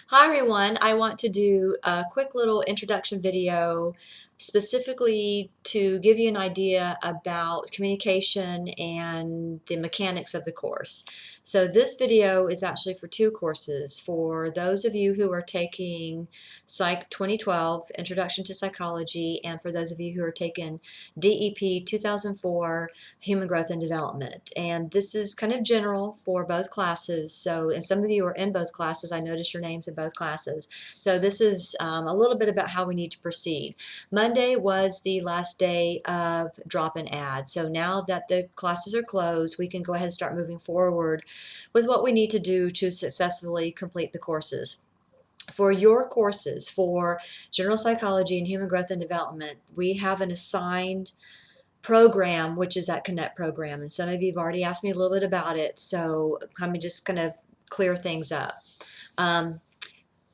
Hi everyone, I want to do a quick little introduction video specifically to give you an idea about communication and the mechanics of the course. So this video is actually for two courses. For those of you who are taking Psych 2012, Introduction to Psychology, and for those of you who are taking DEP 2004, Human Growth and Development. And this is kind of general for both classes. So, and some of you are in both classes. I noticed your names in both classes. So this is a little bit about how we need to proceed. Monday was the last day of drop-in ads. So now that the classes are closed, we can go ahead and start moving forward with what we need to do to successfully complete the courses. For your courses, for general psychology and human growth and development, we have an assigned program, which is that Connect program. And some of you have already asked me a little bit about it, so I'm just going to clear things up.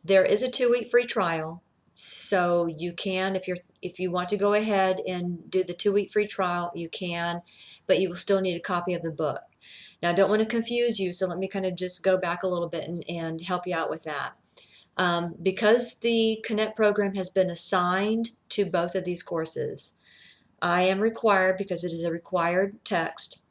There is a 2-week free trial, so you can, if you want to go ahead and do the 2-week free trial, you can, but you will still need a copy of the book. Now, I don't want to confuse you, so let me kind of just go back a little bit and help you out with that. Because the Connect program has been assigned to both of these courses, I am required, because it is a required text,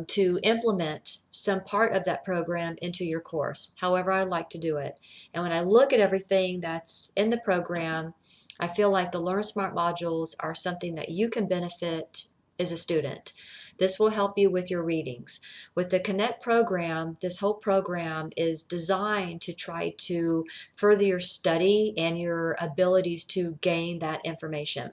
to implement some part of that program into your course, however I like to do it. And when I look at everything that's in the program, I feel like the Learn Smart modules are something that you can benefit as a student. This will help you with your readings. With the Connect program, this whole program is designed to try to further your study and your abilities to gain that information.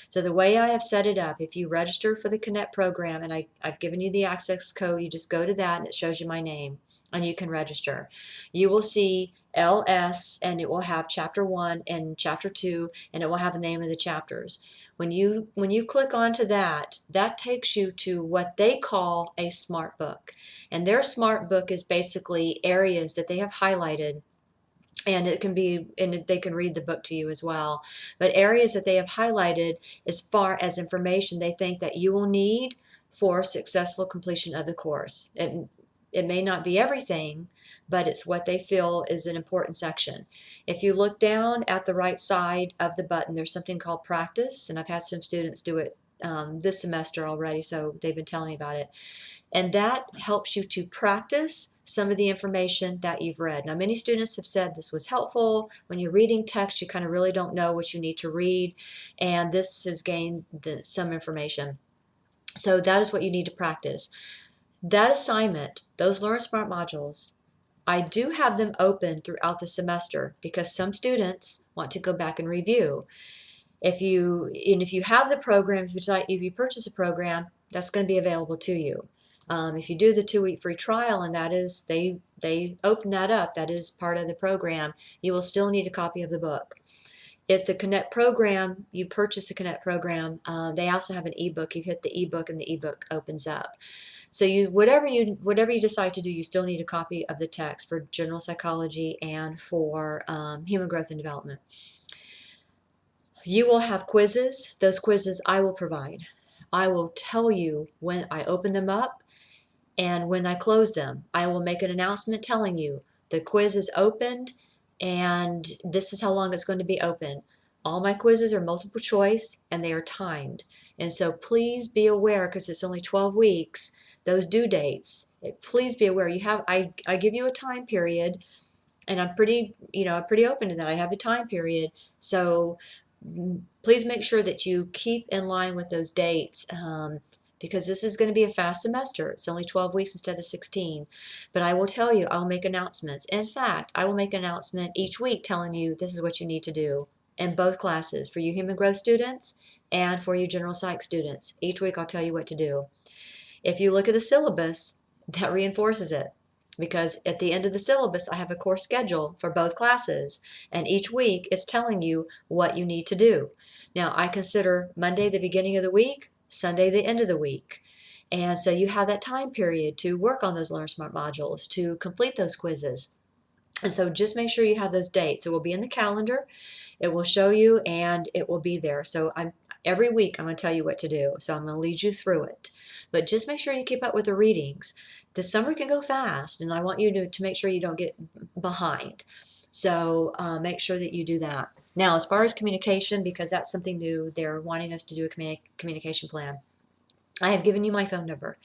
So the way I have set it up, if you register for the Connect program, and I've given you the access code, you just go to that and it shows you my name and you can register. You will see LS and it will have chapter 1 and chapter 2 and it will have the name of the chapters. When you click onto that, that takes you to what they call a smart book. And their smart book is basically areas that they have highlighted, and it can be, and they can read the book to you as well, but areas that they have highlighted as far as information they think that you will need for successful completion of the course. It may not be everything, but it's what they feel is an important section. If you look down at the right side of the button, there's something called practice, and I've had some students do it this semester already, so they've been telling me about it. And that helps you to practice some of the information that you've read. Now, many students have said this was helpful. When you're reading text, you kind of really don't know what you need to read, and this has gained some information. So that is what you need to practice. That assignment, those Learn Smart modules, I do have them open throughout the semester because some students want to go back and review. If you have the program, if you purchase a program, that's going to be available to you. If you do the 2-week free trial, and that is, they open that up, that is part of the program, you will still need a copy of the book. If the Connect program, you purchase the Connect program, they also have an ebook. You hit the ebook and the ebook opens up. So whatever you decide to do, you still need a copy of the text for general psychology and for human growth and development. You will have quizzes. Those quizzes I will provide. I will tell you when I open them up and when I close them. I will make an announcement telling you the quiz is opened and this is how long it's going to be open. All my quizzes are multiple choice and they are timed. And so please be aware, because it's only 12 weeks, those due dates, please be aware. I give you a time period, and I'm pretty open to that. I have a time period. So please make sure that you keep in line with those dates, because this is going to be a fast semester. It's only 12 weeks instead of 16. But I will tell you, I'll make announcements. In fact, I will make an announcement each week telling you this is what you need to do in both classes, for you human growth students and for you general psych students. Each week I'll tell you what to do. If you look at the syllabus, that reinforces it, because at the end of the syllabus I have a course schedule for both classes, and each week it's telling you what you need to do. Now, I consider Monday the beginning of the week, Sunday the end of the week, and so you have that time period to work on those Learn Smart modules, to complete those quizzes. And so just make sure you have those dates. It will be in the calendar, it will show you, and it will be there. So every week I'm going to tell you what to do. So I'm going to lead you through it. But just make sure you keep up with the readings. The summer can go fast, and I want you to make sure you don't get behind. So make sure that you do that. Now, as far as communication, because that's something new, they're wanting us to do a communication plan. I have given you my phone number.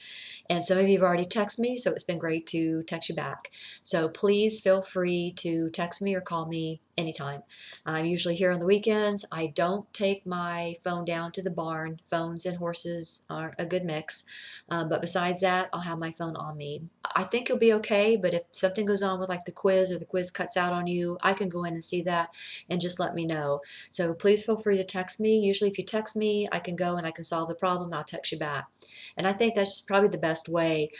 And some of you have already texted me, so it's been great to text you back. So please feel free to text me or call me anytime. I'm usually here on the weekends. I don't take my phone down to the barn. Phones and horses are a good mix. But besides that, I'll have my phone on me. I think you'll be okay, but if something goes on with like the quiz or the quiz cuts out on you, I can go in and see that and just let me know. So please feel free to text me. Usually if you text me, I can go and I can solve the problem. I'll text you back. And I think that's probably the best way.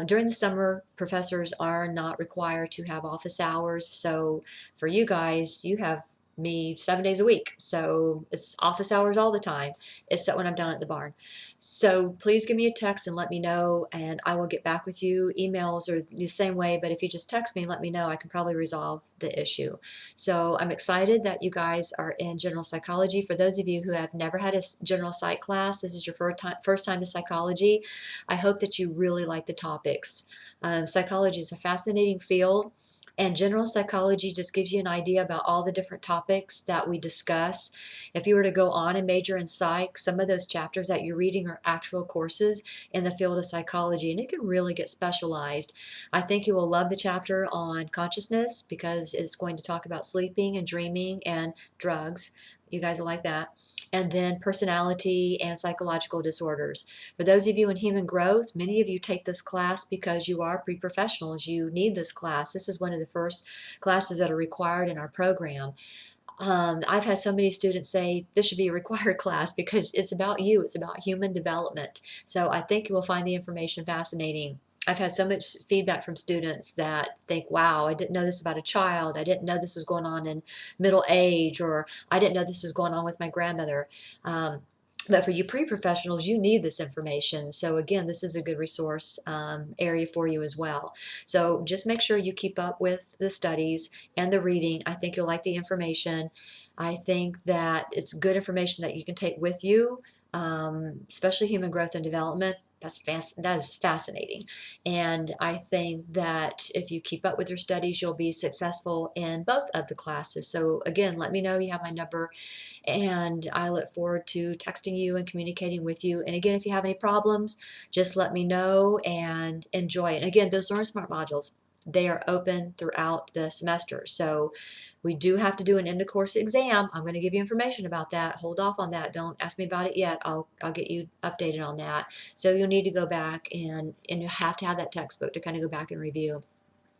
During the summer, professors are not required to have office hours. So for you guys, you have me 7 days a week. So it's office hours all the time, except when I'm down at the barn. So please give me a text and let me know, and I will get back with you. Emails are the same way, but if you just text me and let me know, I can probably resolve the issue. So I'm excited that you guys are in general psychology. For those of you who have never had a general psych class, this is your first time to psychology. I hope that you really like the topics. Psychology is a fascinating field. And general psychology just gives you an idea about all the different topics that we discuss. If you were to go on and major in psych, some of those chapters that you're reading are actual courses in the field of psychology, and it can really get specialized. I think you will love the chapter on consciousness because it's going to talk about sleeping and dreaming and drugs. You guys will like that. And then personality and psychological disorders. For those of you in human growth, many of you take this class because you are pre-professionals. You need this class. This is one of the first classes that are required in our program. I've had so many students say this should be a required class because it's about you. It's about human development. So I think you will find the information fascinating. I've had so much feedback from students that think, wow, I didn't know this about a child. I didn't know this was going on in middle age, or I didn't know this was going on with my grandmother. But for you pre-professionals, you need this information. So again, this is a good resource area for you as well. So just make sure you keep up with the studies and the reading. I think you'll like the information. I think that it's good information that you can take with you, especially human growth and development. That is fascinating. And I think that if you keep up with your studies, you'll be successful in both of the classes. So again, let me know. You have my number, and I look forward to texting you and communicating with you. And again, if you have any problems, just let me know and enjoy it. And again, those Learn Smart modules, they are open throughout the semester. So we do have to do an end of course exam. I'm going to give you information about that. Hold off on that. Don't ask me about it yet. I'll get you updated on that. So you'll need to go back and you have to have that textbook to kind of go back and review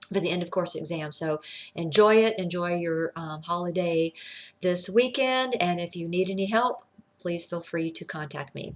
for the end of course exam. So enjoy it. Enjoy your holiday this weekend. And if you need any help, please feel free to contact me.